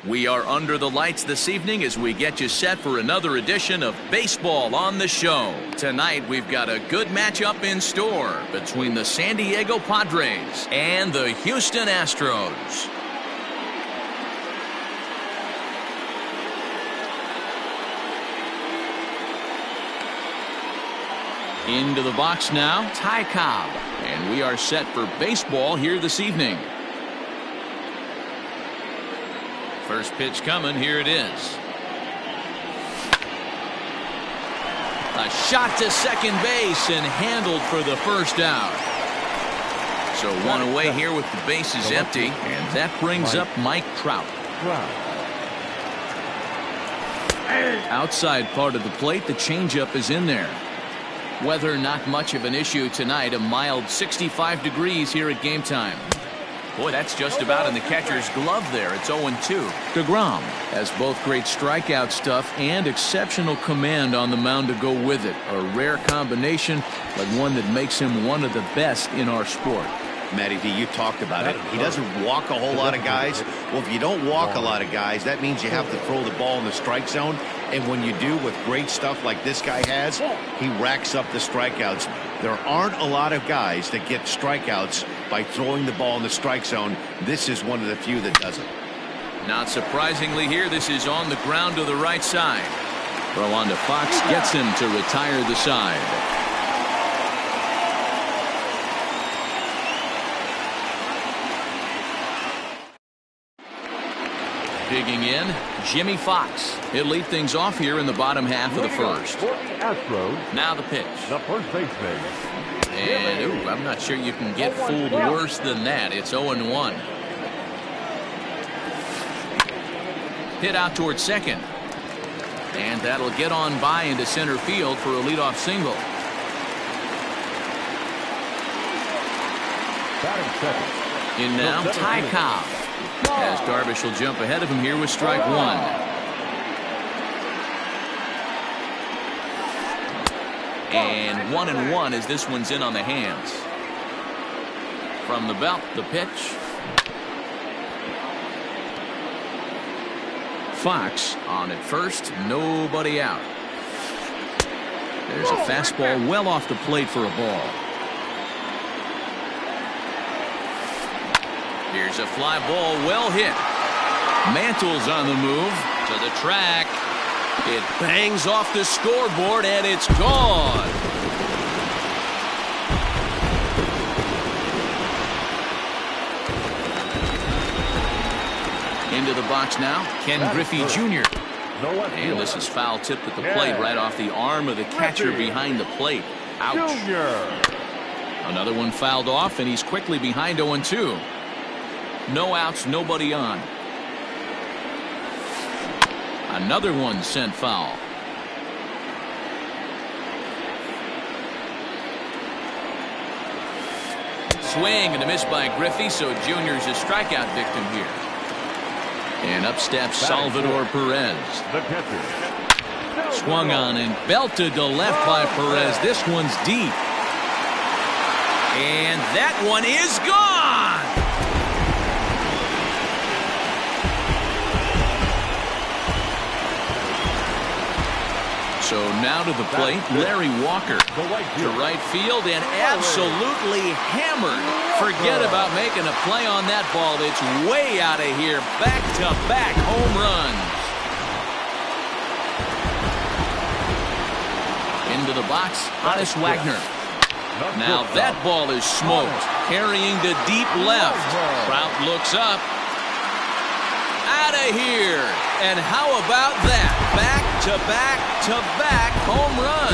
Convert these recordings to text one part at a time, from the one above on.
We are under the lights this evening as we get you set for another edition of Baseball on the Show. Tonight, we've got a good matchup in store between the San Diego Padres and the Houston Astros. Into the box now, Ty Cobb. And we are set for baseball here this evening. First pitch coming, here it is. A shot to second base and handled for the first out. So one away here with the bases empty, and that brings up Mike Trout. Outside part of the plate, the changeup is in there. Weather not much of an issue tonight, a mild 65 degrees here at game time. Boy, that's just about in the catcher's glove there. It's 0-2. DeGrom has both great strikeout stuff and exceptional command on the mound to go with it. A rare combination, but one that makes him one of the best in our sport. Matty V, you talked about it. He doesn't walk a whole lot of guys. Well, if you don't walk a lot of guys, that means you have to throw the ball in the strike zone. And when you do, with great stuff like this guy has, he racks up the strikeouts. There aren't a lot of guys that get strikeouts by throwing the ball in the strike zone. This is one of the few that does it. Not surprisingly here, this is on the ground to the right side. Throw on to Fox, gets him to retire the side. Digging in, Jimmy Fox. He'll lead things off here in the bottom half of the first. Now the pitch. The first baseman. And I'm not sure you can get fooled worse than that. It's 0-1. Hit out towards second. And that'll get on by into center field for a leadoff single. In now, Ty Cobb. As Darvish will jump ahead of him here with strike one. And 1-1 as this one's in on the hands. From the belt, the pitch. Fox on at first, nobody out. There's a fastball well off the plate for a ball. Here's a fly ball, well hit. Mantle's on the move to the track. It bangs off the scoreboard and it's gone. Into the box now, Ken Griffey Jr. And this is foul tipped at the plate right off the arm of the catcher behind the plate. Ouch. Another one fouled off and he's quickly behind 0-2. No outs, nobody on. Another one sent foul. Swing and a miss by Griffey, so Junior's a strikeout victim here. And up steps Salvador Perez. Swung on and belted to left by Perez. This one's deep. And that one is gone. So now to the plate, Larry Walker to right field and absolutely hammered. Forget about making a play on that ball. It's way out of here. Back-to-back home runs. Into the box, Honus Wagner. Now that ball is smoked. Carrying to deep left. Trout looks up. Out of here. And how about that? Back-to-back-to-back home runs.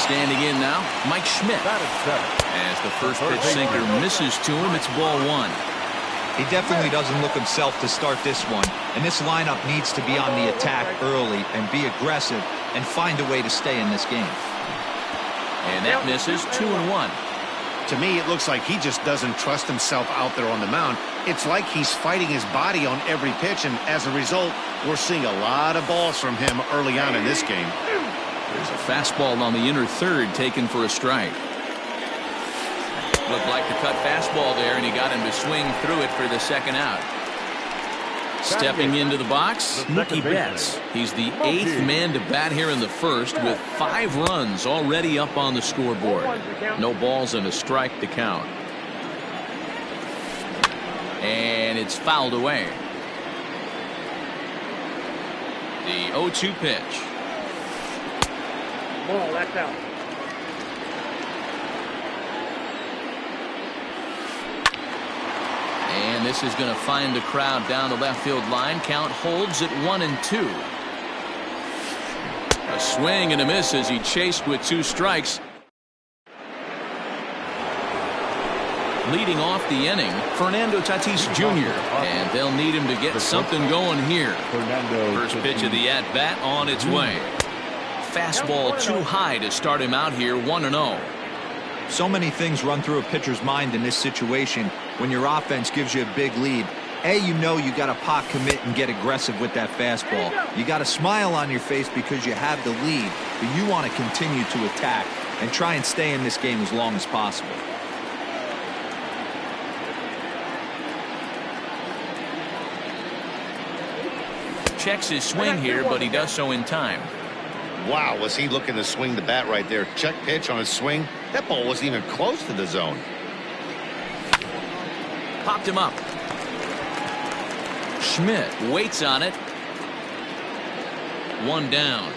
Standing in now, Mike Schmidt. As the first pitch sinker misses to him, it's ball one. He definitely doesn't look himself to start this one, and this lineup needs to be on the attack early and be aggressive and find a way to stay in this game. And that misses 2-1. To me, it looks like he just doesn't trust himself out there on the mound. It's like he's fighting his body on every pitch, and as a result, we're seeing a lot of balls from him early on in this game. There's a fastball on the inner third taken for a strike. Looked like the cut fastball there, and he got him to swing through it for the second out. Stepping into the box, Mookie Betts. He's the 8th man to bat here in the first with 5 runs already up on the scoreboard. No balls and a strike to count. And it's fouled away. The 0-2 pitch. Ball, that's out. And this is going to find the crowd down the left field line. Count holds at 1-2. A swing and a miss as he chased with 2 strikes. Leading off the inning, Fernando Tatis Jr. And they'll need him to get something going here. First pitch of the at-bat on its way. Fastball too high to start him out here 1-0. So many things run through a pitcher's mind in this situation when your offense gives you a big lead. You know you got to pot commit and get aggressive with that fastball. You got a smile on your face because you have the lead, but you want to continue to attack and try and stay in this game as long as possible. Checks his swing here, but he does so in time. Wow, was he looking to swing the bat right there? Check pitch on his swing. That ball wasn't even close to the zone. Popped him up. Schmidt waits on it. 1 down.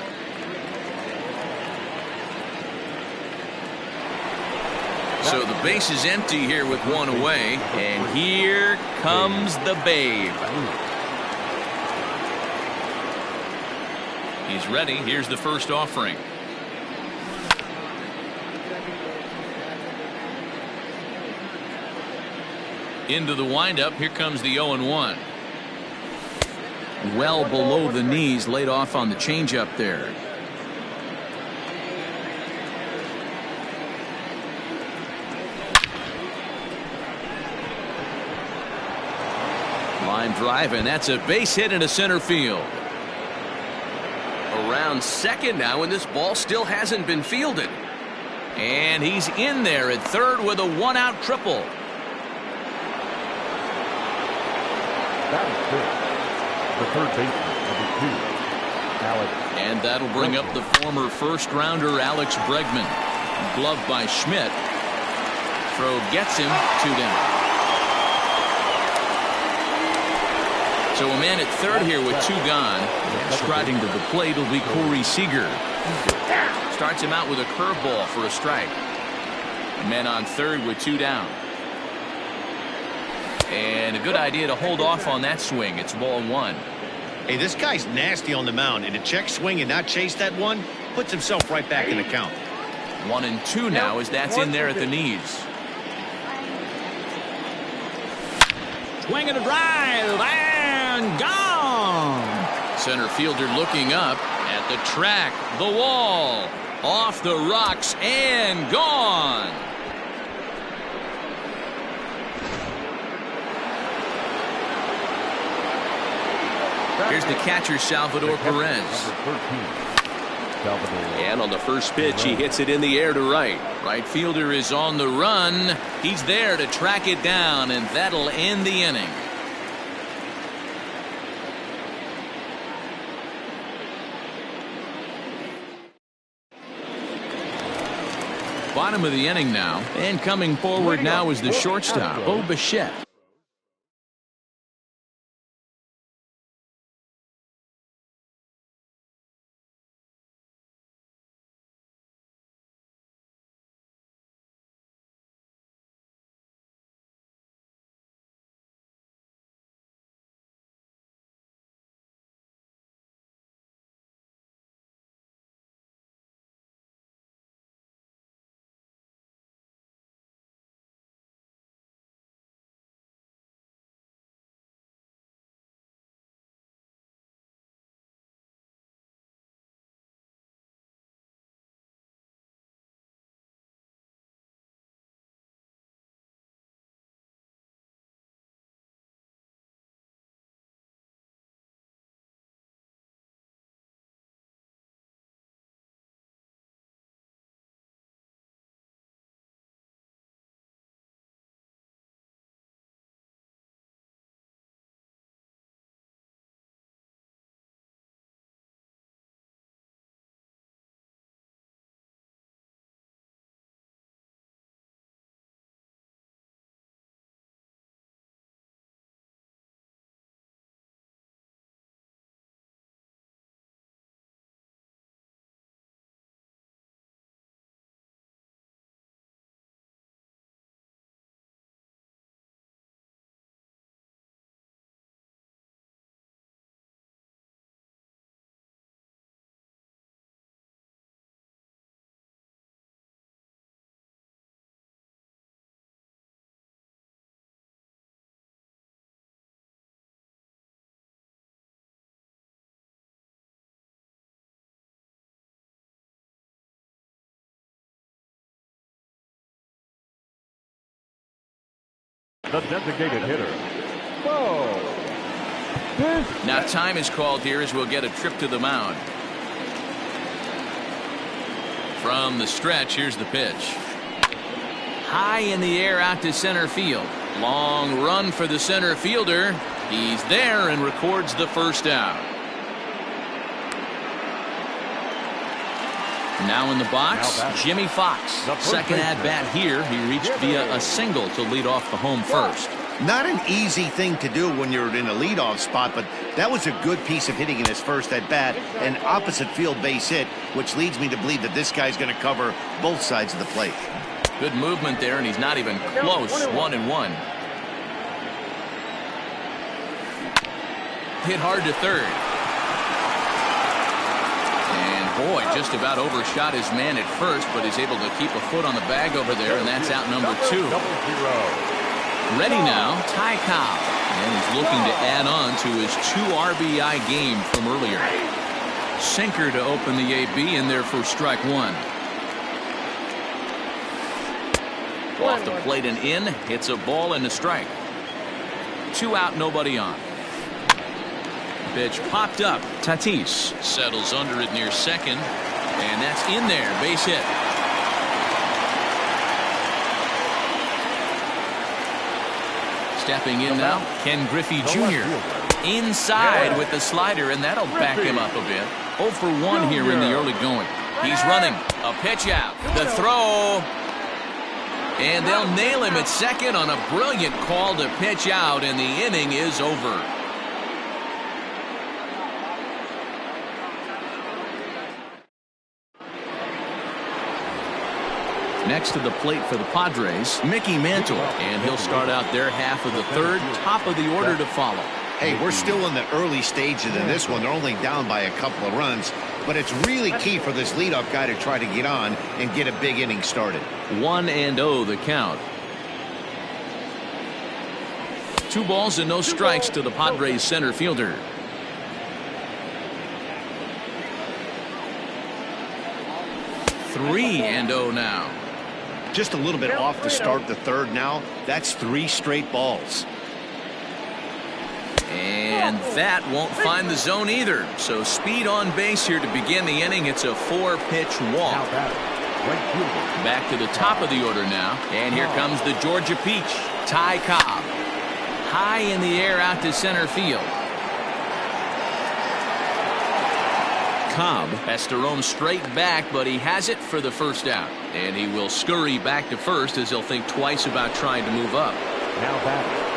So the base is empty here with 1 away. And here comes the Babe. He's ready. Here's the first offering. Into the windup. Here comes the 0-1. Well below the knees, laid off on the changeup there. Line drive, and that's a base hit into center field. Around second now, and this ball still hasn't been fielded. And he's in there at third with a 1-out triple. That is good. The third baseman, number 2, Alex. And that'll bring up the former first-rounder Alex Bregman. Gloved by Schmidt. Throw gets him 2 down. So a man at third here with 2 gone. Striding to the plate will be Corey Seager. Starts him out with a curveball for a strike. Men on third with 2 down. And a good idea to hold off on that swing. It's ball 1. Hey, this guy's nasty on the mound, and to check swing and not chase that one puts himself right back in the count. 1-2 now as that's in there at the knees. Swing and a drive and gone. Center fielder looking up at the track, the wall, off the rocks and gone. Here's the catcher, Salvador Perez. And on the first pitch, he hits it in the air to right. Right fielder is on the run. He's there to track it down, and that'll end the inning. Bottom of the inning now, and coming forward now is the shortstop, Bo Bichette. the designated hitter. Ball. Now time is called here as we'll get a trip to the mound. From the stretch, here's the pitch. High in the air out to center field. Long run for the center fielder. He's there and records the first out. Now in the box, Jimmy Fox. Second at bat here. He reached via a single to lead off the home first. Not an easy thing to do when you're in a leadoff spot, but that was a good piece of hitting in his first at bat, an opposite field base hit, which leads me to believe that this guy's going to cover both sides of the plate. Good movement there, and he's not even close. 1-1. Hit hard to third. And boy, just about overshot his man at first, but he's able to keep a foot on the bag over there, and that's out number 2. Ready now, Ty Cobb. And he's looking to add on to his 2 RBI game from earlier. Sinker to open the AB, and there for strike 1. Off the plate and in. Hits a ball and a strike. 2 out, nobody on. Pitch popped up. Tatis settles under it near second. And that's in there. Base hit. Stepping in now, Ken Griffey Jr. Inside with the slider, and that'll back him up a bit. 0 for 1 here in the early going. He's running. A pitch out. The throw. And they'll nail him at second on a brilliant call to pitch out, and the inning is over. Next to the plate for the Padres, Mickey Mantle, and he'll start out their half of the third, top of the order to follow. Hey, we're still in the early stages of this one. They're only down by a couple of runs, but it's really key for this leadoff guy to try to get on and get a big inning started. 1-0 the count. 2 balls and no strikes to the Padres center fielder. Three and 0 now. Just a little bit off to start the third now. That's 3 straight balls. And that won't find the zone either. So speed on base here to begin the inning. It's a 4-pitch walk. Back to the top of the order now. And here comes the Georgia Peach, Ty Cobb. High in the air out to center field. Cobb has to roam straight back, but he has it for the first out. And he will scurry back to first as he'll think twice about trying to move up.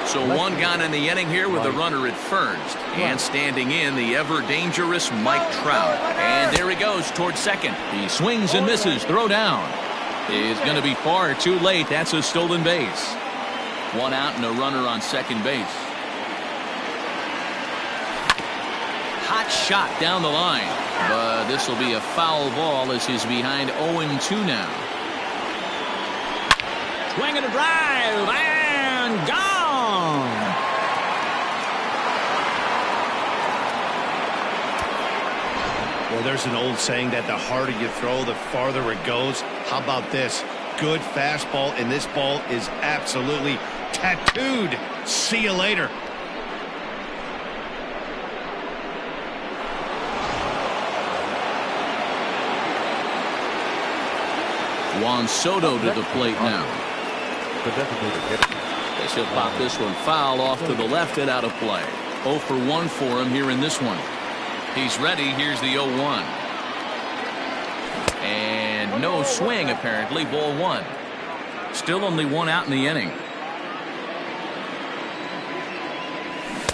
So 1 gone in the inning here with a runner at first. And standing in, the ever-dangerous Mike Trout. And there he goes towards second. He swings and misses. Throw down. Is going to be far too late. That's a stolen base. 1 out and a runner on second base. Hot shot down the line. But this will be a foul ball as he's behind 0-2 now. Swing and a drive. And gone. Well, there's an old saying that the harder you throw, the farther it goes. How about this? Good fastball, and this ball is absolutely tattooed. See you later. Juan Soto to the plate now. As he'll pop this one foul off to the left and out of play. 0 for 1 for him here in this one. He's ready. Here's the 0-1. And no swing apparently. Ball 1. Still only 1 out in the inning.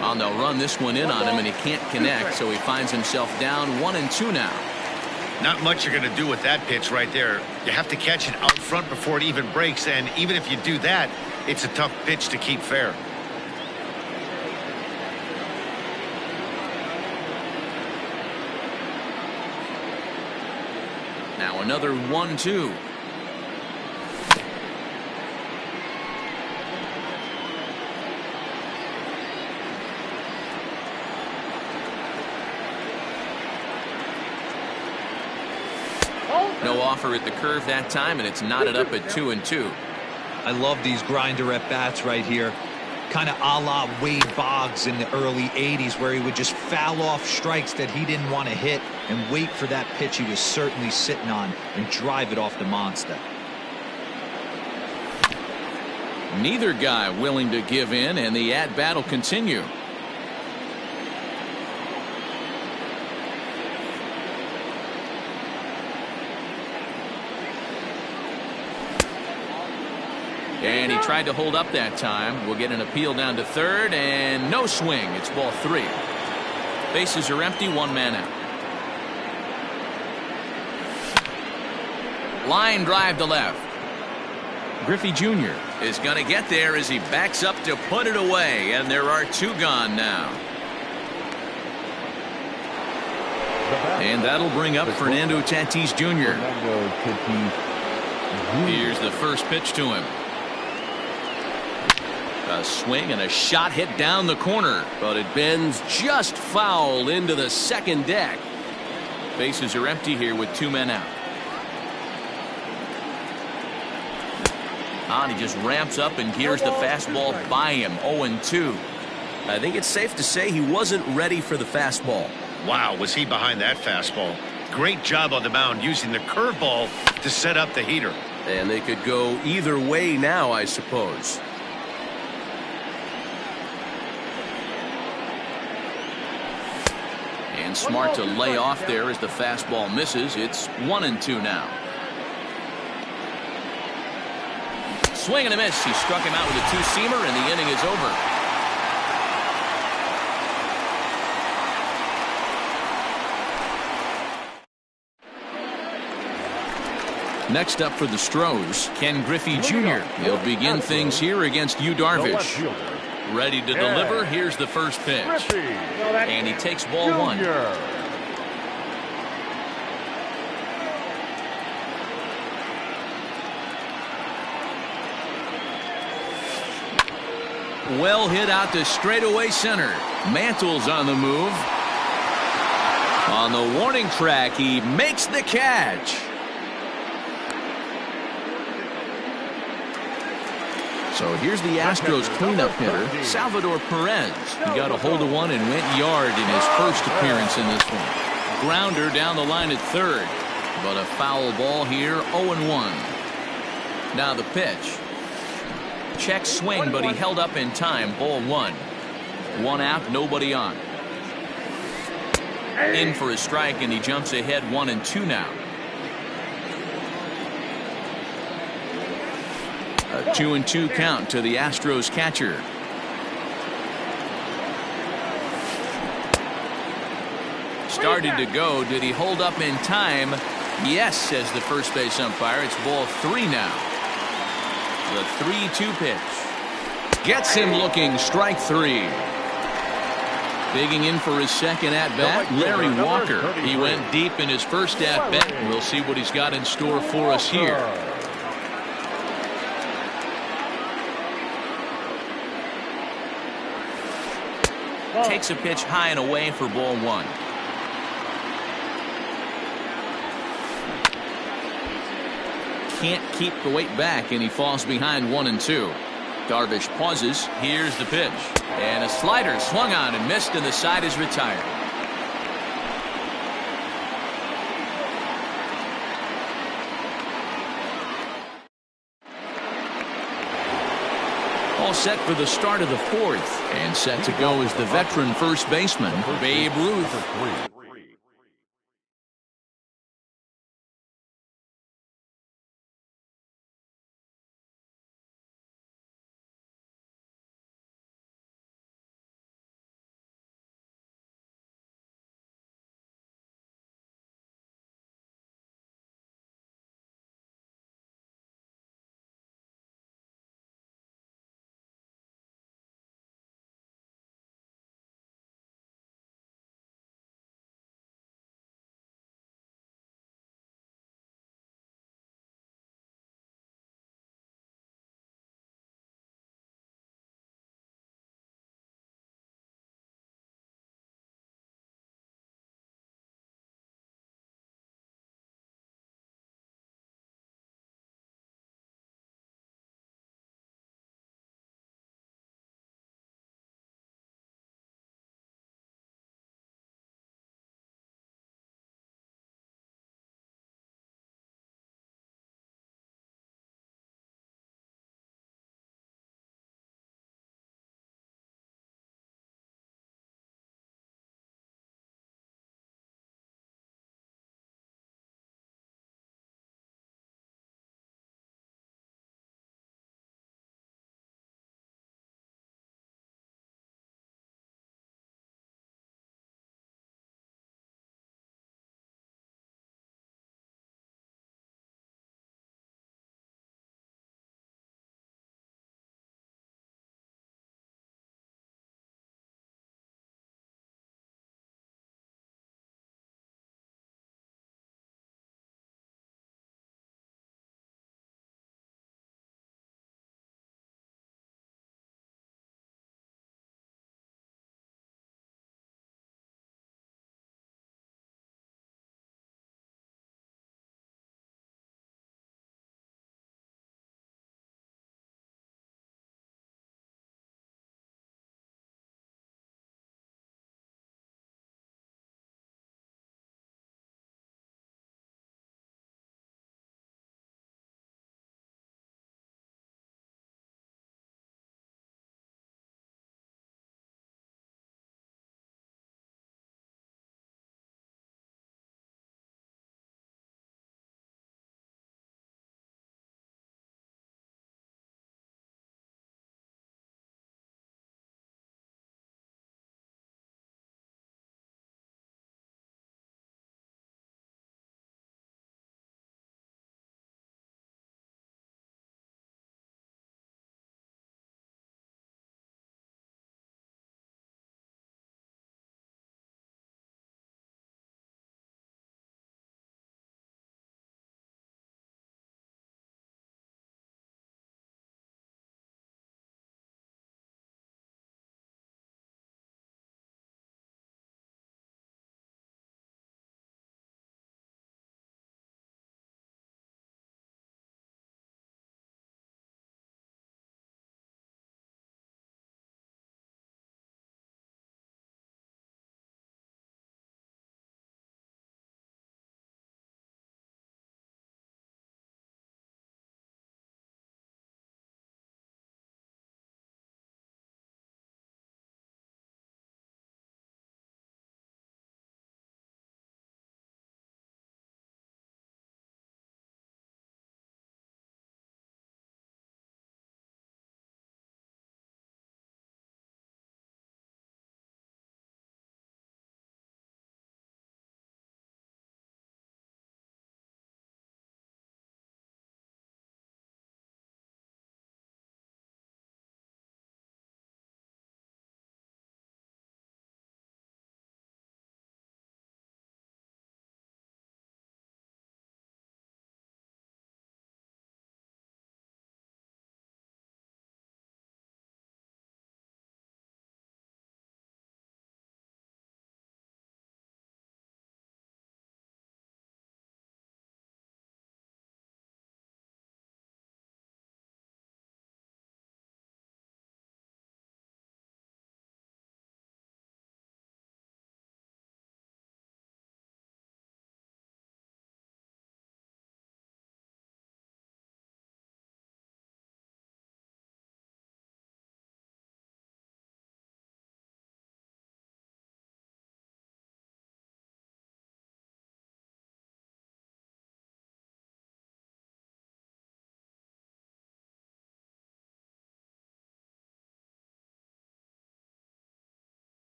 Well, they'll run this one in on him, and he can't connect, so he finds himself down 1-2 now. Not much you're going to do with that pitch right there. You have to catch it out front before it even breaks, and even if you do that, it's a tough pitch to keep fair. Now another 1-2. No offer at the curve that time, and it's knotted up at 2-2. I love these grinder at bats right here. Kind of a la Wade Boggs in the early 80s, where he would just foul off strikes that he didn't want to hit and wait for that pitch he was certainly sitting on and drive it off the monster. Neither guy willing to give in, and the at-bat will continue. And he tried to hold up that time. We'll get an appeal down to third, and no swing. It's ball 3. Bases are empty, 1 man out. Line drive to left. Griffey Jr. is going to get there as he backs up to put it away, and there are 2 gone now. And that'll bring up Fernando Tatis Jr. Here's the first pitch to him. A swing and a shot hit down the corner, but it bends just foul into the second deck. Bases are empty here with 2 men out. And he just ramps up and gears the fastball by him. 0-2. I think it's safe to say he wasn't ready for the fastball. Wow, was he behind that fastball? Great job on the mound using the curveball to set up the heater. And they could go either way now, I suppose. And smart to lay off there as the fastball misses. It's 1-2 now. Swing and a miss. He struck him out with a 2-seamer, and the inning is over. Next up for the Stros, Ken Griffey Jr. He'll begin things here against Yu Darvish. Ready to deliver. Here's the first pitch. And he takes ball 1. Well hit out to straightaway center. Mantle's on the move. On the warning track, he makes the catch. So here's the Astros cleanup hitter, Salvador Perez. He got a hold of one and went yard in his first appearance in this one. Grounder down the line at third, but a foul ball here, 0-1. Now the pitch. Check swing, but he held up in time, ball 1. 1 out, nobody on. In for a strike, and he jumps ahead 1-2 now. A 2-2 count to the Astros catcher. Started to go. Did he hold up in time? Yes, says the first base umpire. It's ball 3 now. The 3-2 pitch. Gets him looking, strike 3. Digging in for his second at-bat, Larry Walker. He went deep in his first at-bat. We'll see what he's got in store for us here. Takes a pitch high and away for ball 1. Can't keep the weight back, and he falls behind 1-2. Darvish pauses. Here's the pitch. And a slider swung on and missed, and the side is retired. All set for the start of the 4th, and set to go is the veteran first baseman, Babe Ruth.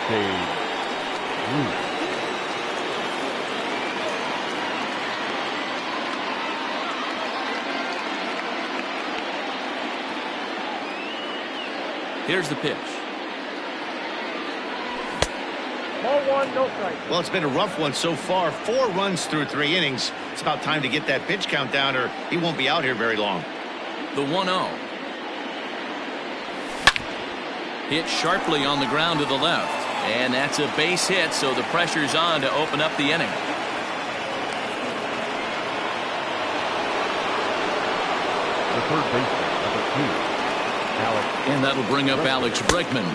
Stage 3. Here's the pitch. Ball 1, no strike. Well, it's been a rough one so far. 4 runs through 3 innings. It's about time to get that pitch count down or he won't be out here very long. The 1-0. Hit sharply on the ground to the left. And that's a base hit, so the pressure's on to open up the inning. The third baseman, number 2. And that'll bring up Alex Bregman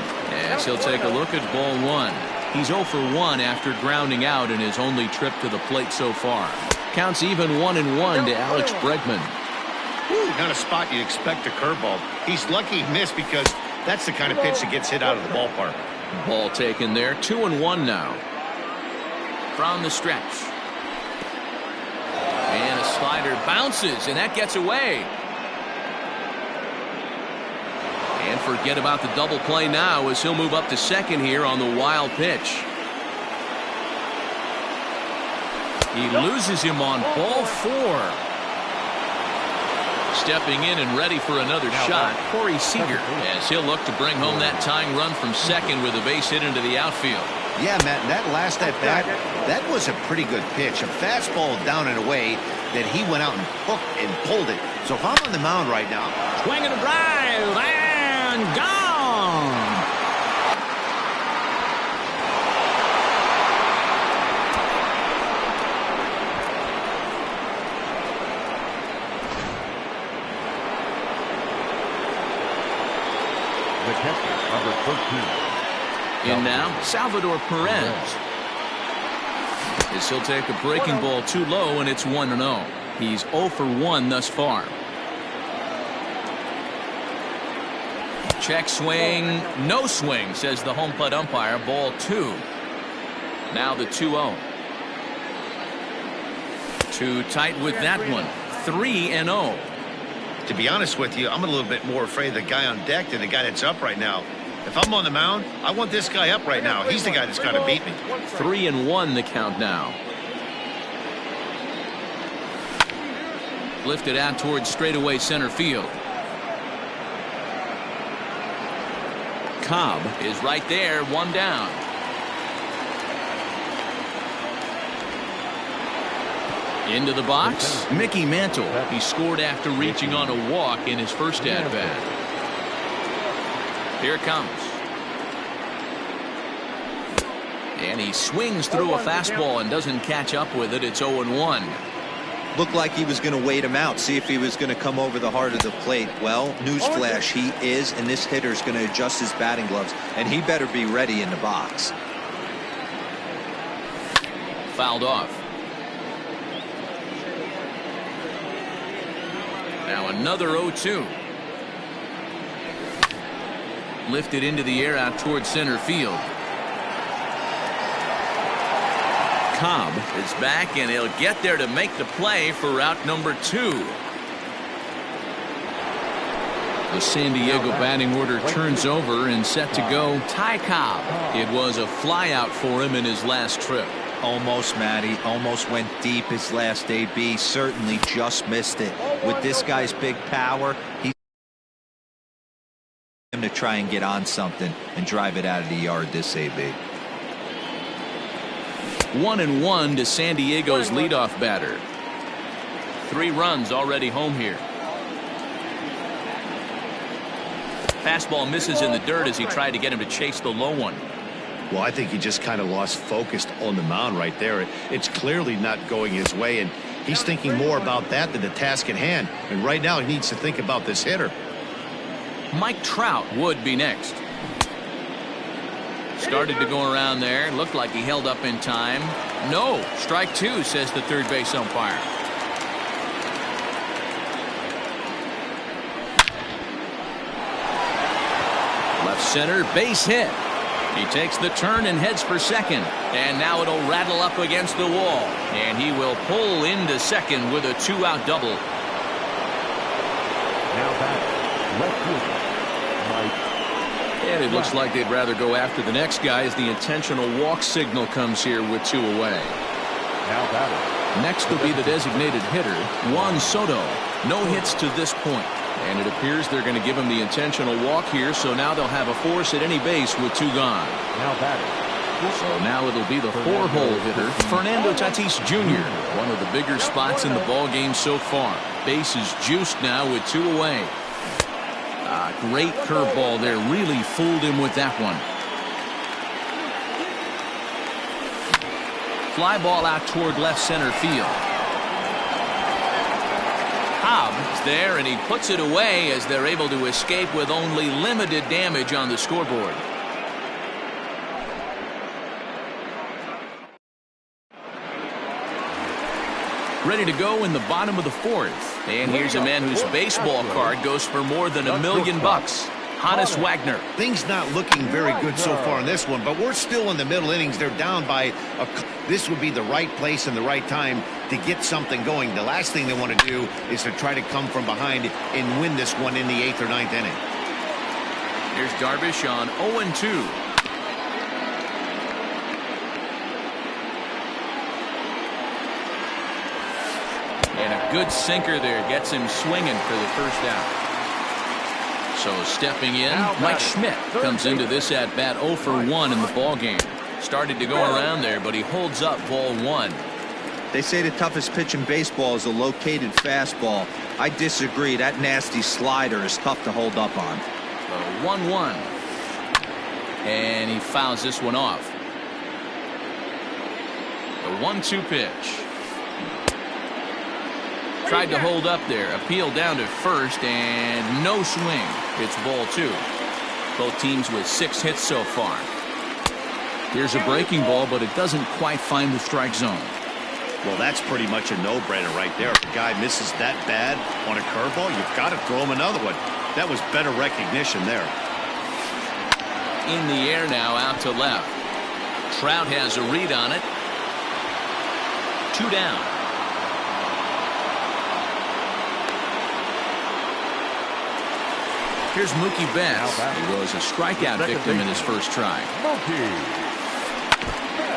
as he'll take a look at ball 1. He's 0 for 1 after grounding out in his only trip to the plate so far. Counts even 1-1 to Alex Bregman. Not a spot you'd expect a curveball. He's lucky he missed because that's the kind of pitch that gets hit out of the ballpark. Ball taken there. 2-1 now. From the stretch. And a slider bounces, and that gets away. And forget about the double play now as he'll move up to second here on the wild pitch. He loses him on ball 4. Stepping in and ready for another shot, Corey Seager, as he'll look to bring home that tying run from second with a base hit into the outfield. Yeah, Matt, that last at bat, that was a pretty good pitch. A fastball down and away that he went out and hooked and pulled it. So if I'm on the mound right now, swing and a drive, and gone. The catcher, number 13. In now, Salvador Perez. As he'll take a breaking ball too low, and it's 1-0. He's 0 for 1 thus far. Check swing, no swing, says the home plate umpire. Ball 2. Now the 2-0. Too tight with that one. 3-0. to be honest with you, I'm a little bit more afraid of the guy on deck than the guy that's up right now. If I'm on the mound, I want this guy up right now. He's the guy that's going to beat me. 3-1 the count now. Lifted out towards straightaway center field. Cobb is right there, one down. Into the box, Mickey Mantle. He scored after reaching on a walk in his first at-bat. Here it comes. And he swings through a fastball and doesn't catch up with it. It's 0-1. Looked like he was going to wait him out, see if he was going to come over the heart of the plate. Well, newsflash, he is, and this hitter's going to adjust his batting gloves, and he better be ready in the box. Fouled off. Now another 0-2. Lifted into the air out towards center field. Cobb is back, and he'll get there to make the play for route number 2. The San Diego batting order turns over and set to go Ty Cobb. It was a flyout for him in his last trip. Almost, Matty. Almost went deep his last AB. Certainly just missed it. With this guy's big power, he's him to try and get on something and drive it out of the yard this AB. 1-1 to San Diego's leadoff batter. 3 runs already home here. Fastball misses in the dirt as he tried to get him to chase the low one. Well, I think he just kind of lost focus on the mound right there. It's clearly not going his way, and he's thinking more about that than the task at hand. And right now he needs to think about this hitter. Mike Trout would be next. Started to go around there. Looked like he held up in time. No. Strike 2, says the third base umpire. Left center, base hit. He takes the turn and heads for second. And now it'll rattle up against the wall. And he will pull into second with a 2-out double. Now back, left fielder, Mike. And it looks like they'd rather go after the next guy as the intentional walk signal comes here with 2 away. Now batting. Next will be the designated hitter, Juan Soto. No hits to this point. And it appears they're going to give him the intentional walk here, so now they'll have a force at any base with 2 gone. Now batting. So now it'll be the 4-hole hitter, Fernando Tatis Jr., one of the bigger spots in the ball game so far. Base is juiced now with 2 away. Great curveball there, really fooled him with that one. Fly ball out toward left center field. Hobbs there, and he puts it away as they're able to escape with only limited damage on the scoreboard. Ready to go in the bottom of the 4th. And here's a man whose baseball card goes for more than $1 million. Honus Wagner. Things not looking very good so far in this one, but we're still in the middle innings. They're down by this would be the right place and the right time to get something going. The last thing they want to do is to try to come from behind and win this one in the 8th or 9th inning. Here's Darvish on 0-2. And a good sinker there gets him swinging for the first out. So stepping in, Mike Schmidt comes into this at bat 0 for 1 in the ball game. Started to go around there, but he holds up ball 1. They say the toughest pitch in baseball is a located fastball. I disagree. That nasty slider is tough to hold up on. 1-1. And he fouls this one off. The 1-2 pitch. Tried to hold up there. Appeal down to first, and no swing. It's ball 2. Both teams with 6 hits so far. Here's a breaking ball, but it doesn't quite find the strike zone. Well, that's pretty much a no-brainer right there. If a guy misses that bad on a curveball, you've got to throw him another one. That was better recognition there. In the air now, out to left. Trout has a read on it. 2 down. Here's Mookie Betts. He was a strikeout victim in his first try.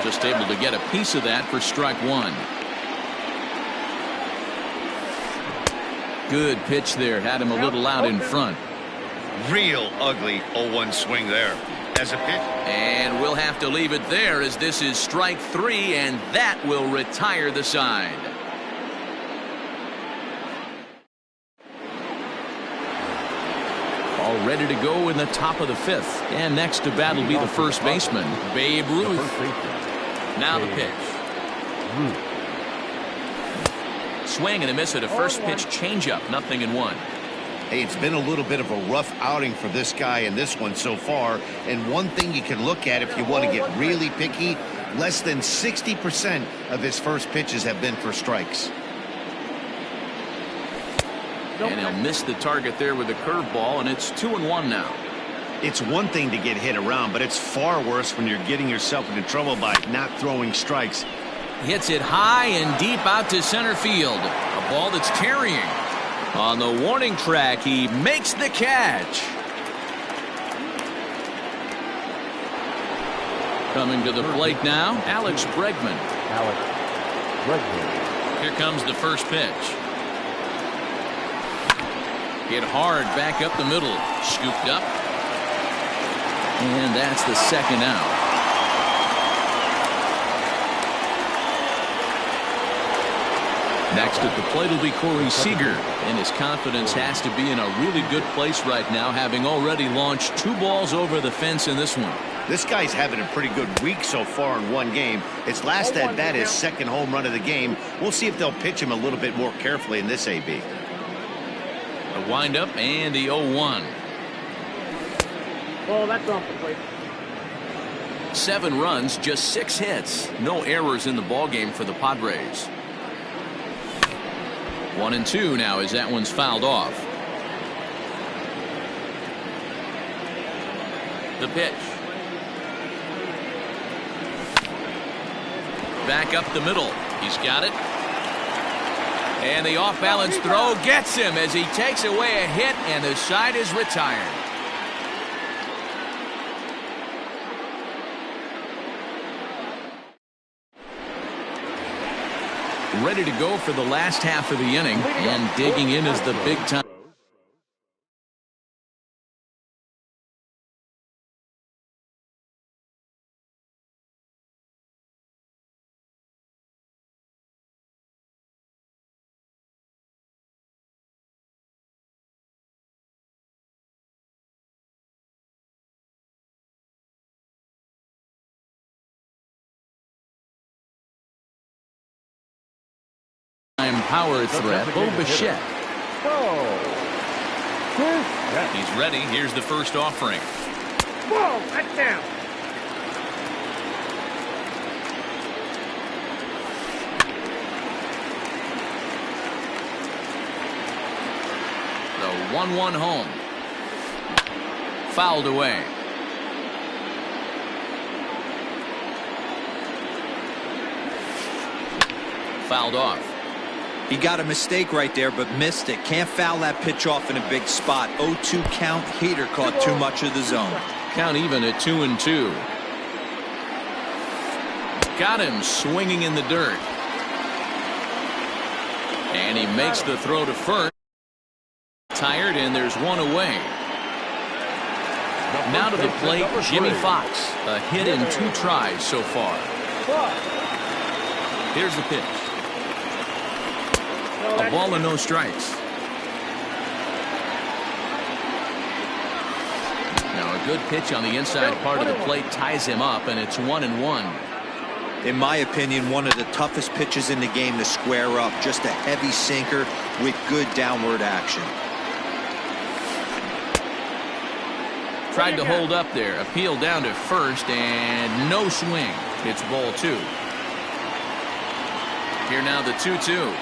Just able to get a piece of that for strike 1. Good pitch there. Had him a little out in front. Real ugly 0-1 swing there. As a pitch. And we'll have to leave it there as this is strike 3, and that will retire the side. All ready to go in the top of the 5th. And next to bat will be the first baseman, Babe Ruth. Now the pitch. Swing and a miss at a first pitch changeup. 0-1. Hey, it's been a little bit of a rough outing for this guy in this one so far. And one thing you can look at if you want to get really picky, less than 60% of his first pitches have been for strikes. And he'll miss the target there with a curveball, and it's 2-1 now. It's one thing to get hit around, but it's far worse when you're getting yourself into trouble by not throwing strikes. Hits it high and deep out to center field. A ball that's carrying. On the warning track, he makes the catch. Coming to the plate now, Alex Bregman. Here comes the first pitch. Hit hard back up the middle. Scooped up. And that's the second out. Next at the plate will be Corey Seager. And his confidence has to be in a really good place right now, having already launched 2 balls over the fence in this one. This guy's having a pretty good week so far in one game. His last at bat, his second home run of the game. We'll see if they'll pitch him a little bit more carefully in this AB. A windup and the 0-1. Oh, that's off the plate. 7 runs, just 6 hits. No errors in the ballgame for the Padres. 1-2 now as that one's fouled off. The pitch. Back up the middle. He's got it. And the off-balance throw gets him as he takes away a hit, and the side is retired. ready to go for the last half of the inning, and digging in is the big time. Power threat, Bo Bichette. He's ready. Here's the first offering. Whoa, that's down. The 1-1 home. Fouled away. Fouled off. He got a mistake right there, but missed it. Can't foul that pitch off in a big spot. 0-2 count. Heater caught too much of the zone. Count even at 2-2. Got him swinging in the dirt. And he makes the throw to first. Tired, and there's one away. Now to the plate, Jimmy Fox. A hit in 2 tries so far. Here's the pitch. A ball and no strikes. Now a good pitch on the inside part of the plate ties him up, and it's 1-1. In my opinion, one of the toughest pitches in the game to square up. Just a heavy sinker with good downward action. Tried to hold up there. Appeal down to first, and no swing. It's ball 2. Here now the 2-2.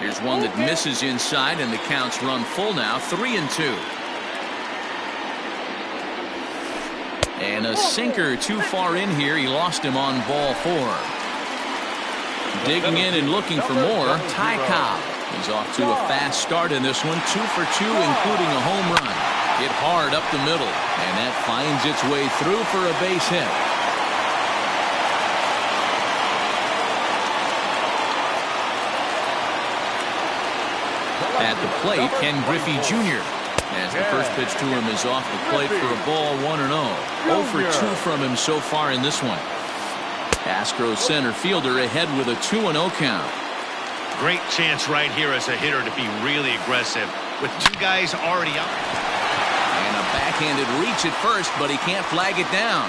Here's one that misses inside, and the count's run full now. 3-2. And a sinker too far in here. He lost him on ball 4. Digging in and looking for more, Ty Cobb. He's off to a fast start in this one. 2 for 2, including a home run. Hit hard up the middle, and that finds its way through for a base hit. At the plate, Ken Griffey Jr. As the first pitch to him is off the plate for a ball, 1-0. 0 for 2 from him so far in this one. Astros center fielder ahead with a 2-0 count. Great chance right here as a hitter to be really aggressive with 2 guys already up. And a backhanded reach at first, but he can't flag it down.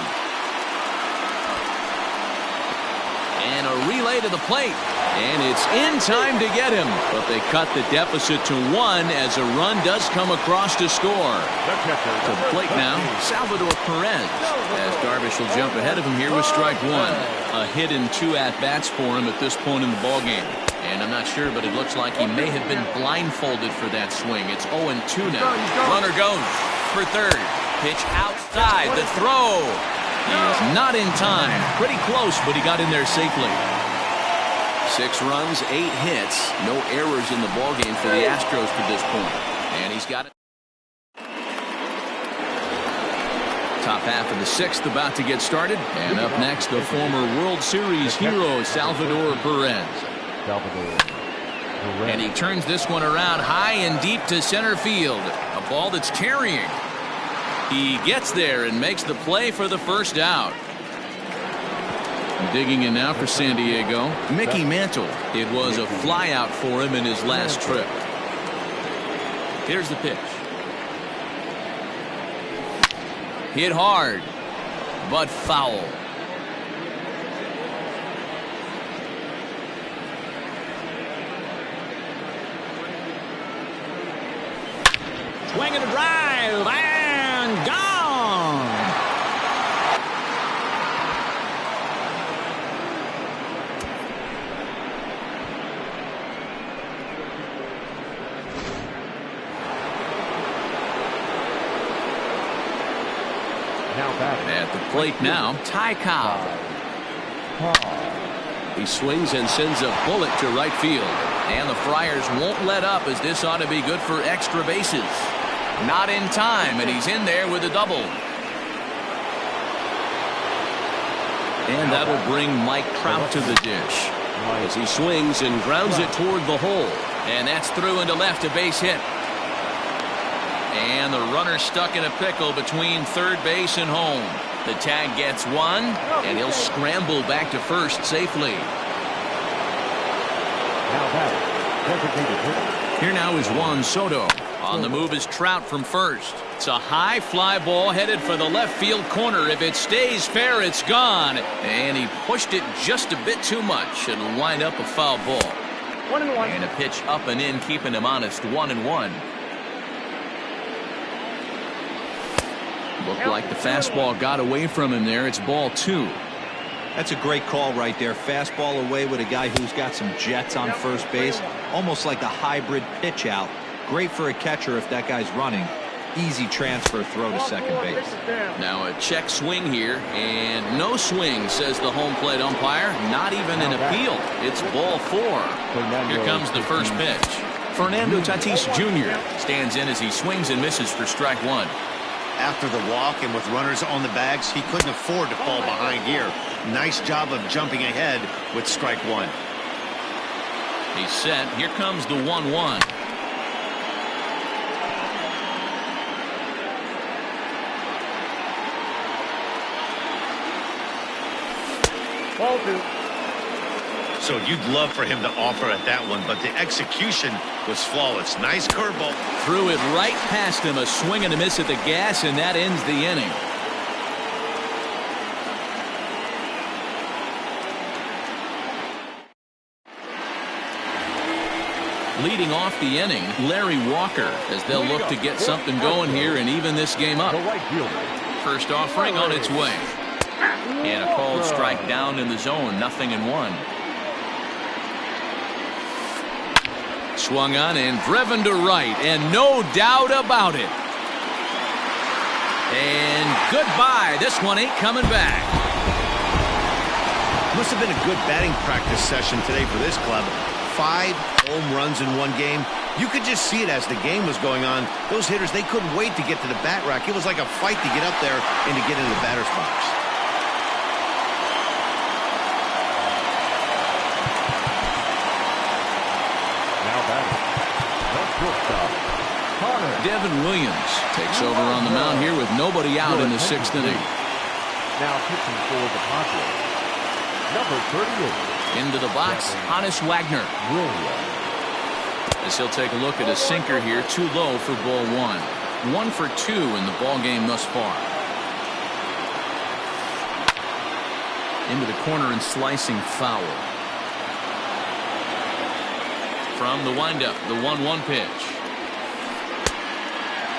And a relay to the plate. And it's in time to get him. But they cut the deficit to 1 as a run does come across to score. To the plate now, Salvador Perez. As Darvish will jump ahead of him here with strike 1. A hit in 2 at-bats for him at this point in the ballgame. And I'm not sure, but it looks like he may have been blindfolded for that swing. It's 0-2 now. Runner goes for third. Pitch outside. The throw. He is not in time. Pretty close, but he got in there safely. 6 runs, 8 hits. No errors in the ballgame for the Astros to this point. And he's got it. Top half of the 6th about to get started. And up next, the former World Series hero, Salvador Perez. And he turns this one around high and deep to center field. A ball that's carrying. He gets there and makes the play for the first out. Digging in now for San Diego, Mickey Mantle. It was a fly out for him in his last trip. Here's the pitch. Hit hard, but foul. Swing and a drive, and gone. At the plate now, Ty Cobb. He swings and sends a bullet to right field. And the Friars won't let up, as this ought to be good for extra bases. Not in time, and he's in there with a double. And that'll bring Mike Trout to the dish as he swings and grounds it toward the hole. And that's through into left, a base hit. And the runner stuck in a pickle between third base and home. The tag gets one, and he'll scramble back to first safely. Now batting, designated hitter. Here now is Juan Soto. On the move is Trout from first. It's a high fly ball headed for the left field corner. If it stays fair, it's gone. And he pushed it just a bit too much. It'll wind up a foul ball. 1-1. And a pitch up and in, keeping him honest. 1-1. Looked like the fastball got away from him there. It's ball 2. That's a great call right there. Fastball away with a guy who's got some jets on first base. Almost like a hybrid pitch out. Great for a catcher if that guy's running. Easy transfer throw to second base. Now a check swing here, and no swing, says the home plate umpire. Not even an appeal. It's ball 4. Here comes the first pitch. Fernando Tatis Jr. stands in as he swings and misses for strike 1. After the walk and with runners on the bags, he couldn't afford to fall behind here. Nice job of jumping ahead with strike 1. He's set. Here comes the 1-1. Ball 2. So you'd love for him to offer at that one, but the execution was flawless. Nice curveball. Threw it right past him. A swing and a miss at the gas, and that ends the inning. Leading off the inning, Larry Walker, as they'll look to get something going here and even this game up. The right fielder. First offering on its way. And a called strike down in the zone. 0-1. Swung on and driven to right, and no doubt about it. And goodbye. This one ain't coming back. Must have been a good batting practice session today for this club. 5 home runs in one game. You could just see it as the game was going on. Those hitters, they couldn't wait to get to the bat rack. It was like a fight to get up there and to get into the batter's box. Devin Williams takes over on the mound here with nobody out in the 6th inning. Now pitching for the Padres, number 38. Into the box, Hannes Wagner. As he'll take a look at a sinker here, too low for ball 1. 1 for 2 in the ball game thus far. Into the corner and slicing foul. From the windup, the 1-1 pitch.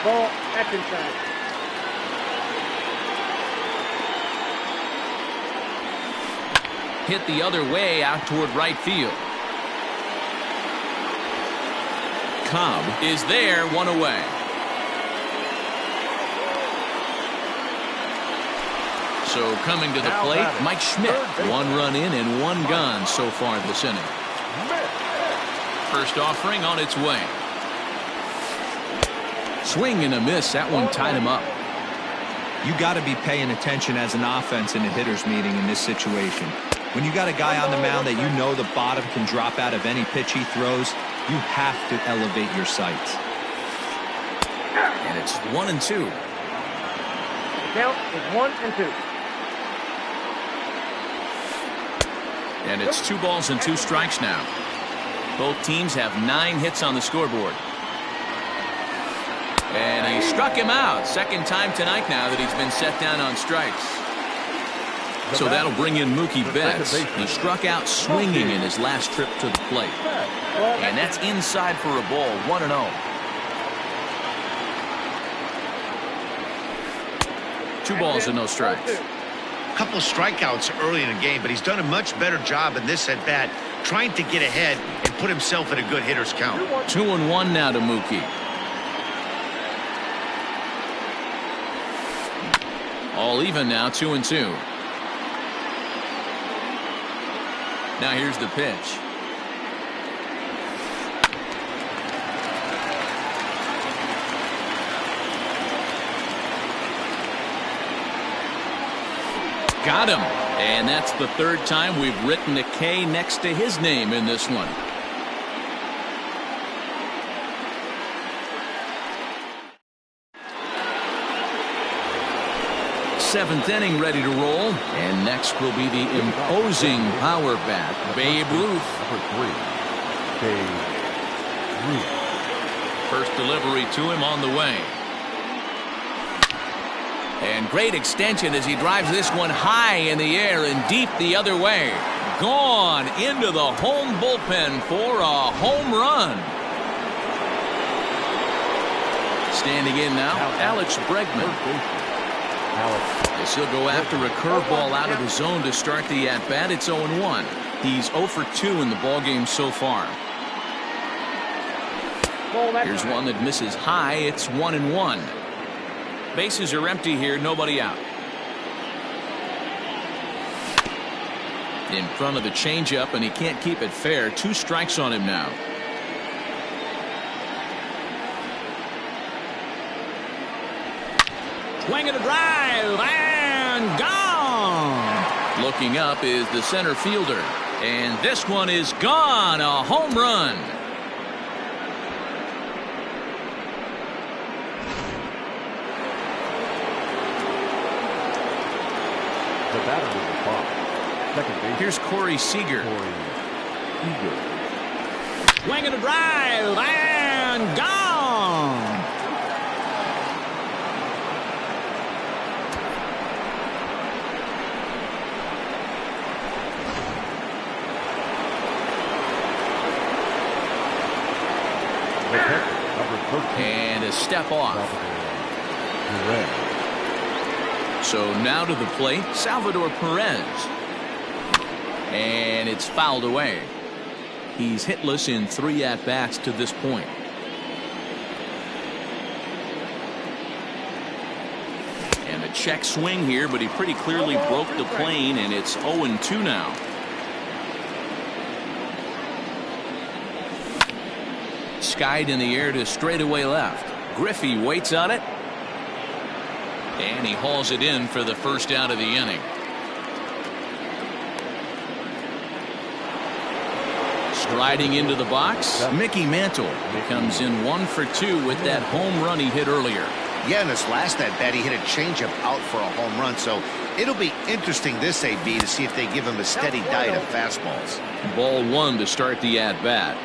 Ball. That's inside. Hit the other way out toward right field. Cobb is there, 1 away. So coming to the plate, Mike Schmidt. 1 run in and 1 gone so far this inning. First offering on its way. Swing and a miss. That one tied him up. You got to be paying attention as an offense in a hitter's meeting in this situation. When you got a guy on the mound that you know the bottom can drop out of any pitch he throws, you have to elevate your sights. And it's 1-2. The count is 1-2. And it's 2 balls and 2 strikes now. Both teams have 9 hits on the scoreboard. And he struck him out. Second time tonight now that he's been set down on strikes. So that'll bring in Mookie Betts. He struck out swinging in his last trip to the plate. And that's inside for a ball. 1-0. 2 balls and no strikes. Couple of strikeouts early in the game, but he's done a much better job in this at bat, trying to get ahead and put himself in a good hitter's count. 2-1 now to Mookie. All even now, 2-2. Now here's the pitch. got him. And that's the third time we've written a K next to his name in this one. Seventh inning ready to roll. And next will be the imposing power bat, Babe Ruth. Number 3, Babe Ruth. First delivery to him on the way. And great extension as he drives this one high in the air and deep the other way. Gone into the home bullpen for a home run. Standing in now, Alex Bregman. As he'll go after a curveball out of the zone to start the at-bat. It's 0-1. He's 0 for 2 in the ballgame so far. Here's one that misses high. It's 1-1. Bases are empty here, nobody out. In front of the changeup, and he can't keep it fair. 2 strikes on him now. Swing and a drive, and gone. Looking up is the center fielder, and this one is gone. A home run. The batter number 5, second base. Here's Corey Seager. Swing and a drive, and gone. And a step off. So now to the plate, Salvador Perez. And it's fouled away. He's hitless in 3 at-bats to this point. And a check swing here, but he pretty clearly broke the plane, and it's 0-2 now. Skied in the air to straightaway left. Griffey waits on it. And he hauls it in for the first out of the inning. Striding into the box, Mickey Mantle comes in 1 for 2 with that home run he hit earlier. Yeah, in this last at-bat, he hit a changeup out for a home run. So it'll be interesting this AB to see if they give him a steady diet of fastballs. Ball 1 to start the at-bat.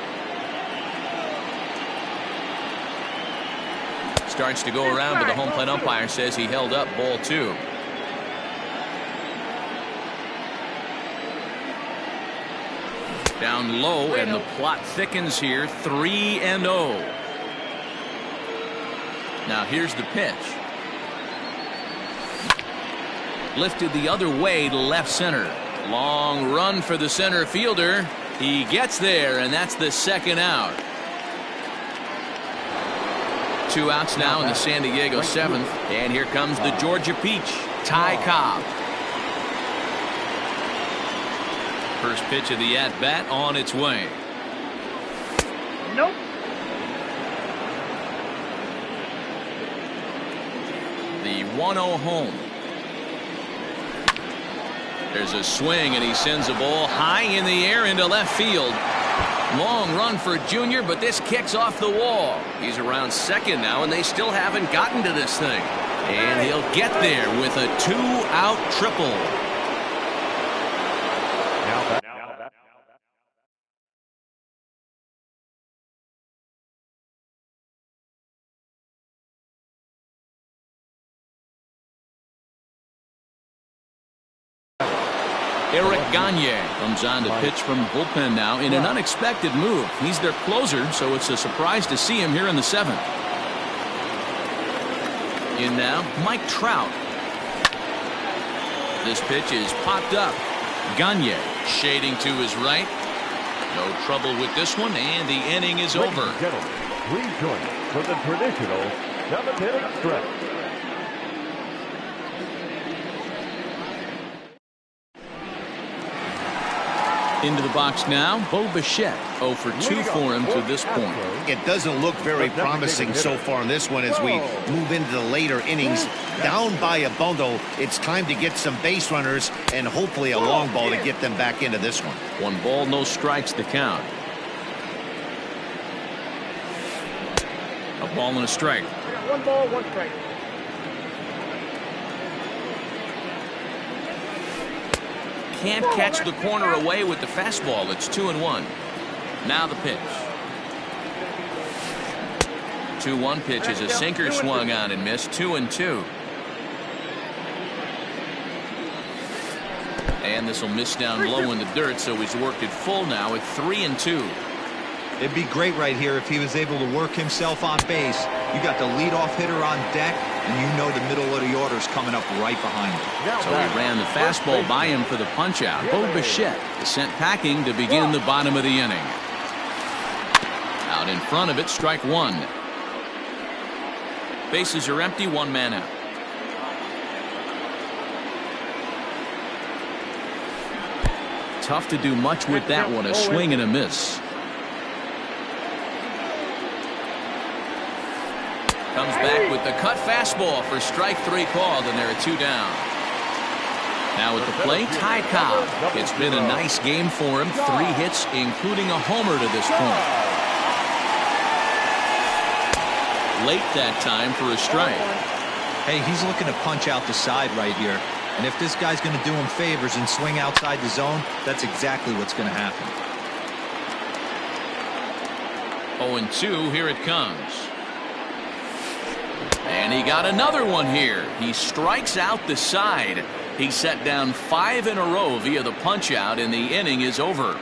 Starts to go around, but the home plate umpire says he held up ball 2. Down low, and the plot thickens here. 3-0. Now here's the pitch. Lifted the other way to left center. Long run for the center fielder. He gets there, and that's the second out. 2 outs now in the San Diego 7th. And here comes the Georgia Peach, Ty Cobb. First pitch of the at-bat on its way. Nope. The 1-0 home. There's a swing, and he sends a ball high in the air into left field. Long run for Junior, but this kicks off the wall. He's around second now, and they still haven't gotten to this thing. And he'll get there with a 2-out triple. Eric Gagne comes on to pitch from the bullpen now in an unexpected move. He's their closer, so it's a surprise to see him here in the 7th. In now, Mike Trout. This pitch is popped up. Gagne shading to his right. No trouble with this one, and the inning is over. Ladies and gentlemen, please join us for the traditional 7th stretch. Into the box now, Bo Bichette. 0 for 2 for him to this point. It doesn't look very promising so far in this one as we move into the later innings. Down by a bundle, it's time to get some base runners and hopefully a long ball to get them back into this one. 1 ball, no strikes to count. A ball and a strike. 1 ball, 1 strike. Can't catch the corner away with the fastball. It's 2-1. Now the pitch. 2-1 pitch is a sinker swung on and missed. 2-2. And this will miss down low in the dirt, so he's worked it full now at 3-2. It'd be great right here if he was able to work himself on base. You got the leadoff hitter on deck, and you know the middle of the order's coming up right behind him. So he ran the fastball by him for the punch-out. Bo Bichette is sent packing to begin the bottom of the inning. Out in front of it, strike 1. Bases are empty, 1 man out. Tough to do much with that one. A swing and a miss. Comes back with the cut fastball for strike 3 called, and there are 2 down. Now at the plate, Ty Cobb. It's been a nice game for him. 3 hits, including a homer to this point. Late that time for a strike. Hey, he's looking to punch out the side right here. And if this guy's going to do him favors and swing outside the zone, that's exactly what's going to happen. 0-2, here it comes. And he got another one here. He strikes out the side. He set down 5 in a row via the punch out, and the inning is over.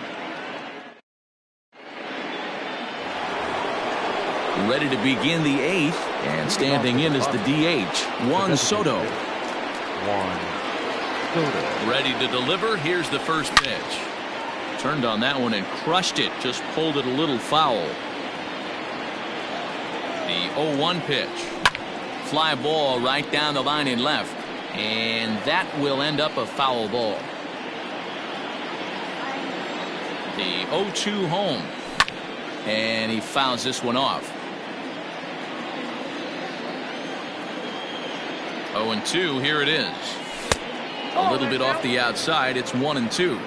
Ready to begin the 8th, and standing in is the DH, Juan Soto. Ready to deliver. Here's the first pitch. Turned on that one and crushed it. Just pulled it a little foul. The 0-1 pitch. Fly ball right down the line in left, and that will end up a foul ball. The 0-2 home, and he fouls this one off. 0-2, here it is. A little bit off the outside. It's 1-2.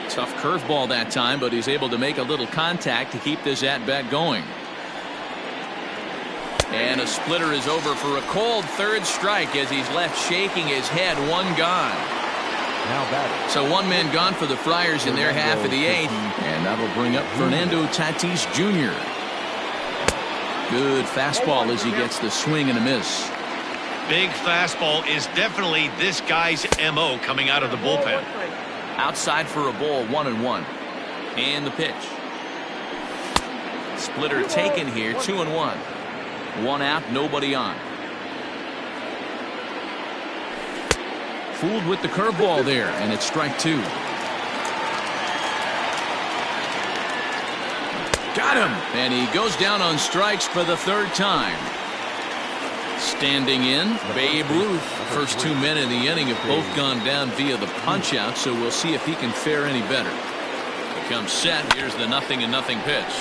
Tough curveball that time, but he's able to make a little contact to keep this at-bat going. And a splitter is over for a cold 3rd strike as he's left shaking his head. 1 gone. Now batting. So 1 man gone for the Friars in their half of the 8th, and that'll bring up Fernando Tatis Jr. Good fastball as he gets the swing and a miss. Big fastball is definitely this guy's MO coming out of the bullpen. Outside for a ball, 1-1. And the pitch. Splitter taken here, 2-1. 1 out, nobody on. Fooled with the curveball there, and it's strike 2. Got him! And he goes down on strikes for the 3rd time. Standing in, Babe Ruth. First 2 men in the inning have both gone down via the punch-out, so we'll see if he can fare any better. He comes set. Here's the 0-0 pitch.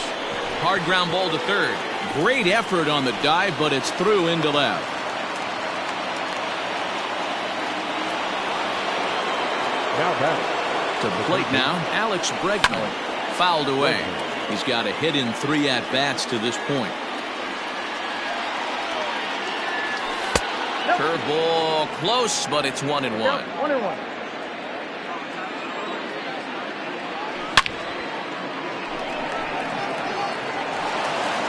Hard ground ball to 3rd. Great effort on the dive, but it's through into left. Now batting. To the plate now, Alex Bregman. Fouled away. He's got a hit in 3 at-bats to this point. Curveball close, but it's 1-1. 1-1.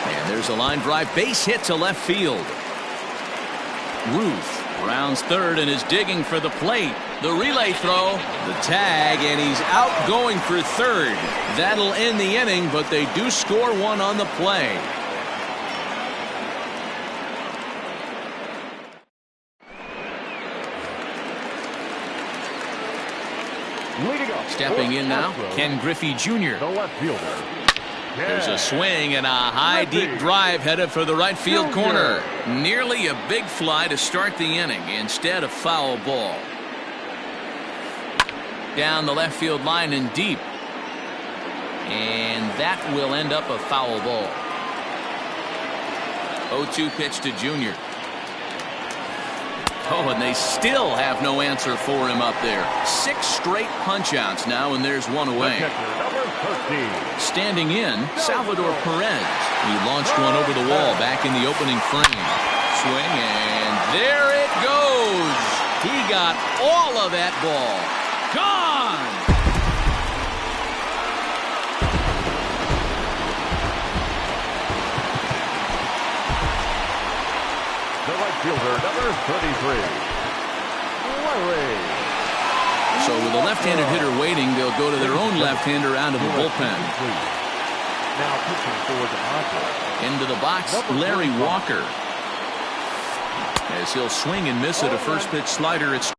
And there's a line drive base hit to left field. Ruth rounds 3rd and is digging for the plate. The relay throw, the tag, and he's out going for 3rd. That'll end the inning, but they do score 1 on the play. Leading up. Stepping in now, Ken Griffey Jr. The left fielder. There's a swing and a high deep drive headed for the right field corner. Nearly a big fly to start the inning. Instead, a foul ball. Down the left field line and deep. And that will end up a foul ball. 0-2 pitch to Junior. Oh, and they still have no answer for him up there. 6 straight punch-outs now, and there's one away. Standing in, Salvador Perez. He launched one over the wall back in the opening frame. Swing, and there it goes. He got all of that ball. Gone! The right fielder, number 33, Larry. So with a left-handed hitter waiting, they'll go to their own left-hander out of the bullpen. Now pitching for the Padres. Into the box, Larry Walker. As he'll swing and miss at a first pitch slider. It's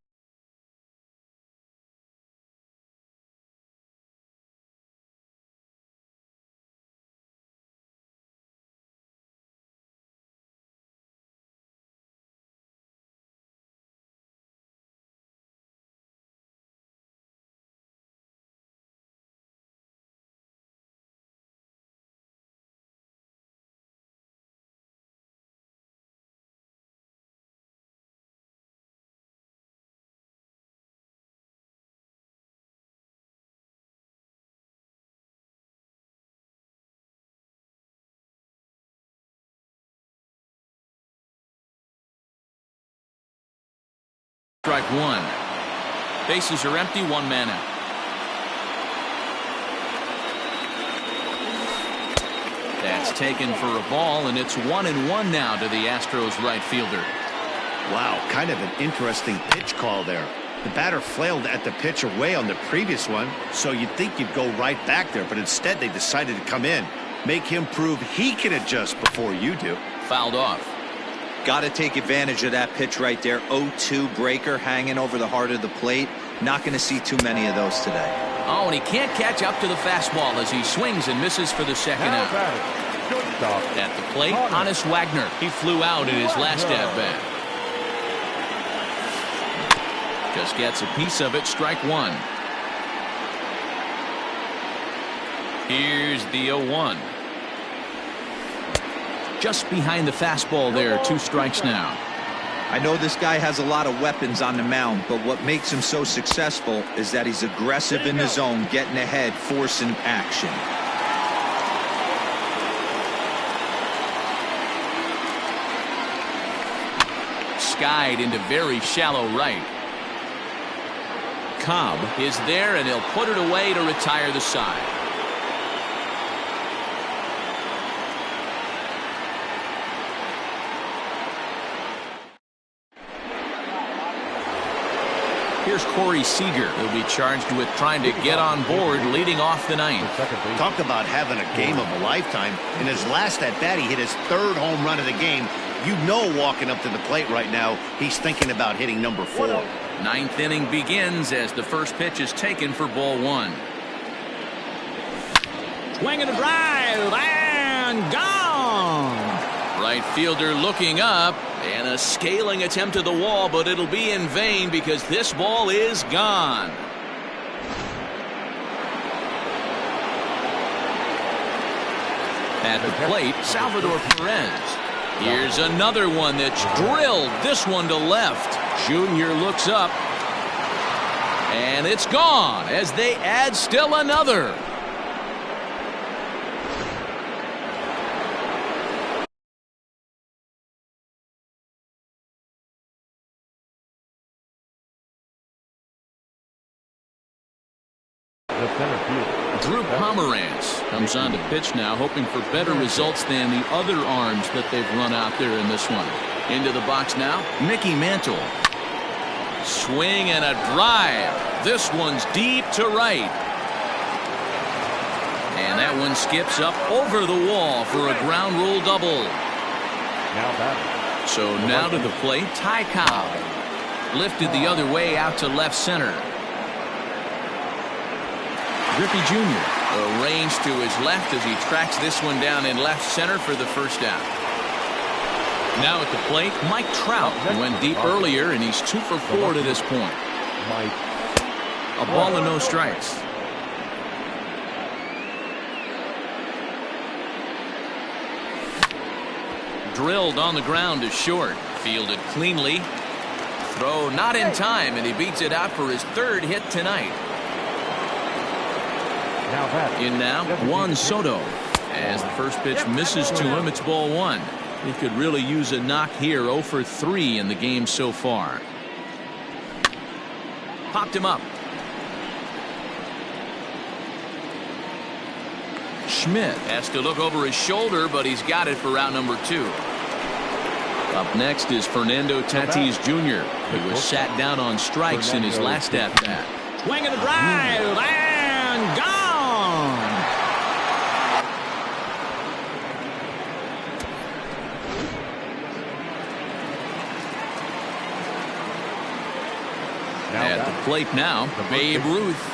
strike one. Bases are empty, 1 man out. That's taken for a ball, and it's 1-1 now to the Astros right fielder. Wow, kind of an interesting pitch call there. The batter flailed at the pitch away on the previous one, so you'd think you'd go right back there, but instead they decided to come in, make him prove he can adjust before you do. Fouled off. Got to take advantage of that pitch right there. 0-2 breaker hanging over the heart of the plate. Not going to see too many of those today. Oh, and he can't catch up to the fastball as he swings and misses for the second out. At the plate, Honus Wagner. He flew out in his last at-bat. Just gets a piece of it. Strike one. Here's the 0-1. Just behind the fastball there. 2 strikes now. I know this guy has a lot of weapons on the mound, but what makes him so successful is that he's aggressive in the zone, getting ahead, forcing action. Skied into very shallow right. Cobb is there, and he'll put it away to retire the side. Here's Corey Seager. He'll be charged with trying to get on board leading off the ninth. Talk about having a game of a lifetime. In his last at-bat, he hit his 3rd home run of the game. You know, walking up to the plate right now, he's thinking about hitting number 4. 9th inning begins as the first pitch is taken for ball 1. Swing and a drive, and gone! Right fielder looking up, and a scaling attempt to the wall, but it'll be in vain because this ball is gone. At the plate, Salvador Perez. Here's another one that's drilled. This one to left. Junior looks up, and it's gone as they add still another. Drew Pomeranz comes on to pitch now, hoping for better results than the other arms that they've run out there in this one. Into the box now, Mickey Mantle. Swing and a drive. This one's deep to right. And that one skips up over the wall for a ground rule double. So now to the plate, Ty Cobb. Lifted the other way out to left center. Griffey Jr. Arranged to his left as he tracks this one down in left center for the first down. Now at the plate, Mike Trout. He went deep earlier, and he's 2 for 4 to this point. A ball and no strikes. Drilled on the ground to short. Fielded cleanly. Throw not in time, and he beats it out for his 3rd hit tonight. In now, Juan Soto. As the first pitch misses to him, it's ball 1. He could really use a knock here. 0 for 3 in the game so far. Popped him up. Schmidt has to look over his shoulder, but he's got it for route number 2. Up next is Fernando Tatis Jr., who was sat down on strikes in his last at-bat. Swing and a drive, and gone! At the plate now, Babe Ruth.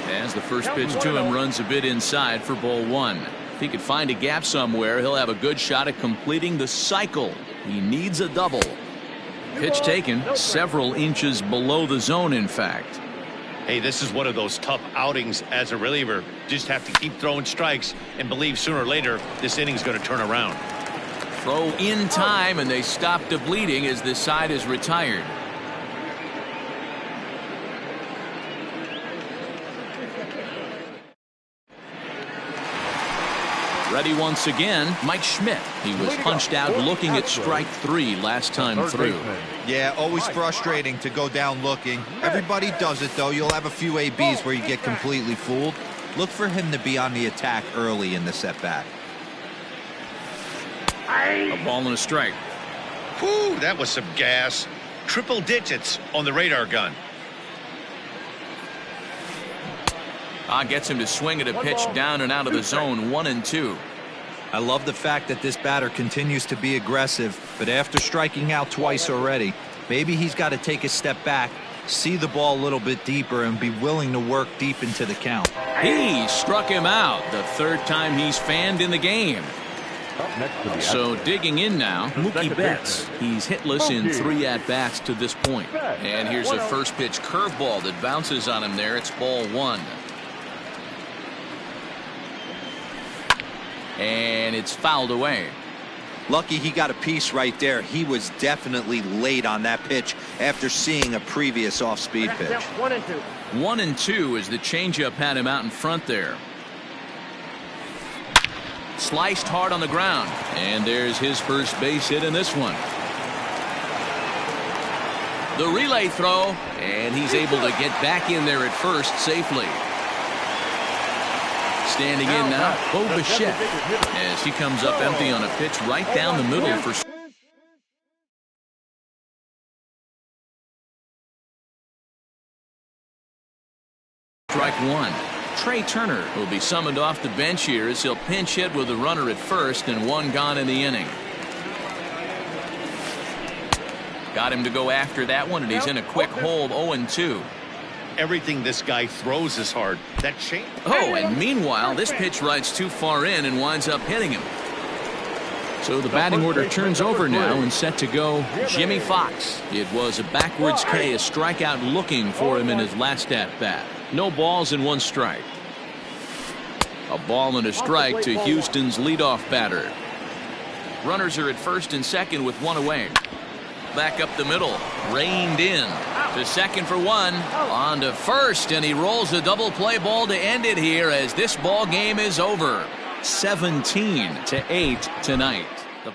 As the first pitch to him runs a bit inside for ball 1. If he could find a gap somewhere, he'll have a good shot at completing the cycle. He needs a double. Pitch taken several inches below the zone, in fact. Hey, this is one of those tough outings as a reliever. Just have to keep throwing strikes and believe sooner or later this inning's going to turn around. Throw in time, and they stop the bleeding as this side is retired. Ready once again, Mike Schmidt. He was punched out looking at strike 3 last time through. Yeah, always frustrating to go down looking. Everybody does it, though. You'll have a few ABs where you get completely fooled. Look for him to be on the attack early in the setback. A ball and a strike. Whew, that was some gas. Triple digits on the radar gun. Gets him to swing at a pitch down and out of the zone. 1-2. I love the fact that this batter continues to be aggressive, but after striking out twice already, maybe he's got to take a step back, see the ball a little bit deeper, and be willing to work deep into the count. He struck him out the 3rd time he's fanned in the game. So digging in now, Mookie Betts. He's hitless in 3 at-bats to this point. And here's a first pitch curveball that bounces on him there. It's ball 1. And it's fouled away. Lucky he got a piece right there. He was definitely late on that pitch after seeing a previous off-speed pitch. 1-2. 1-2 as the changeup had him out in front there. Sliced hard on the ground. And there's his first base hit in this one. The relay throw. And he's able to get back in there at first safely. Standing in now, Bo Bichette, as he comes up empty on a pitch right down the middle for strike 1. Trey Turner will be summoned off the bench here as he'll pinch hit with a runner at first and 1 gone in the inning. Got him to go after that one, and he's in a quick hold. 0-2. Everything this guy throws is hard. That change. Oh, and meanwhile, this pitch rides too far in and winds up hitting him. So the batting order turns over now and set to go Jimmy Fox. It was a backwards K, a strikeout looking for him in his last at-bat. No balls and 1 strike. A ball and a strike to Houston's leadoff batter. Runners are at first and second with 1 away. Back up the middle, reined in to second for 1, on to first, and he rolls a double play ball to end it here as this ball game is over. 17-8 tonight. The